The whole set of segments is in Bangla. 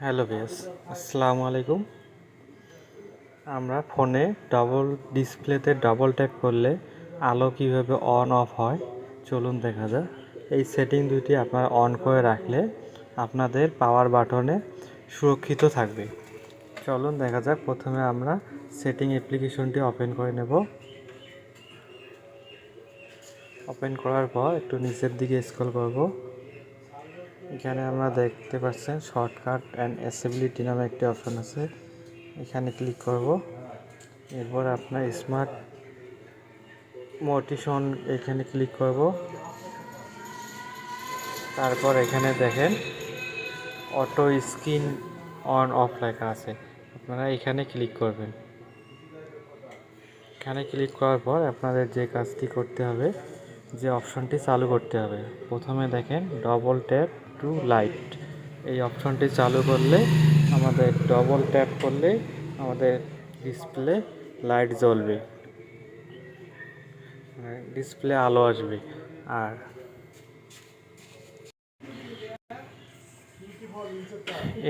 হ্যালো ভিউয়ার্স, আসসালামু আলাইকুম। আমরা ফোনে ডিসপ্লেতে ডবল ট্যাপ করলে আলো কিভাবে অন অফ হয় চলুন দেখা যাক। এই সেটিং দুটি আপনারা অন করে রাখলে আপনাদের পাওয়ার বাটনে সুরক্ষিত থাকবে। চলুন দেখা যাক। প্রথমে আমরা সেটিং অ্যাপ্লিকেশনটি ওপেন করে নেব। ওপেন করার পর একটু নিচের দিকে স্ক্রল করব। এখানে আমরা দেখতে পাচ্ছেন শর্টকাট অ্যান্ড অ্যাসেবিলিটি নামে একটি অপশন আছে, এখানে ক্লিক করব। এরপর আপনার স্মার্ট মোটিশন এখানে ক্লিক করব। তারপর এখানে দেখেন অটো স্ক্রিন অন অফ লেখা আছে, আপনারা এখানে ক্লিক করবেন। এখানে ক্লিক করার পর আপনাদের যে কাজটি করতে হবে, যে অপশনটি চালু করতে হবে, প্রথমে দেখেন ডবল ট্যাপ টু লাইট, এই অপশনটি চালু করলে আমাদের ডবল ট্যাপ করলে আমাদের ডিসপ্লে লাইট জ্বলবে, ডিসপ্লে আলো আসবে। আর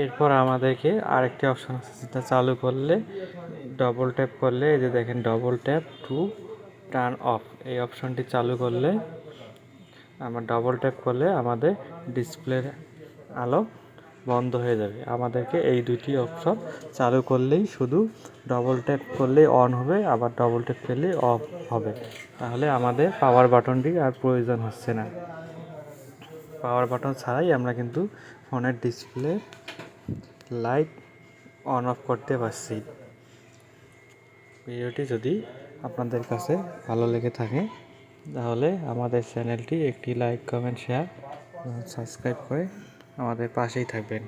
এরপর আমাদেরকে আরেকটি অপশন আছে, যেটা চালু করলে ডবল ট্যাপ করলে, এই যে দেখেন double tap to turn off, এই অপশনটি চালু করলে ডবল ট্যাপ করলে আমাদের ডিসপ্লের আলো বন্ধ হয়ে যাবে। আমাদেরকে এই দুটি অপশন চালু করলেই, শুধু ডবল ট্যাপ করলেই অন হবে, আবার ডবল ট্যাপ করলেই অফ হবে। তাহলে আমাদের পাওয়ার বাটনটি আর প্রয়োজন হচ্ছে না। পাওয়ার বাটন ছাড়াই আমরা কিন্তু ফোনের ডিসপ্লে লাইট অন অফ করতে পারছি। ভিডিওটি যদি আপনাদের কাছে ভালো লেগে থাকে তাহলে আমাদের চ্যানেলটি একটি লাইক, কমেন্ট, শেয়ার এবং সাবস্ক্রাইব করে আমাদের পাশেই থাকবেন।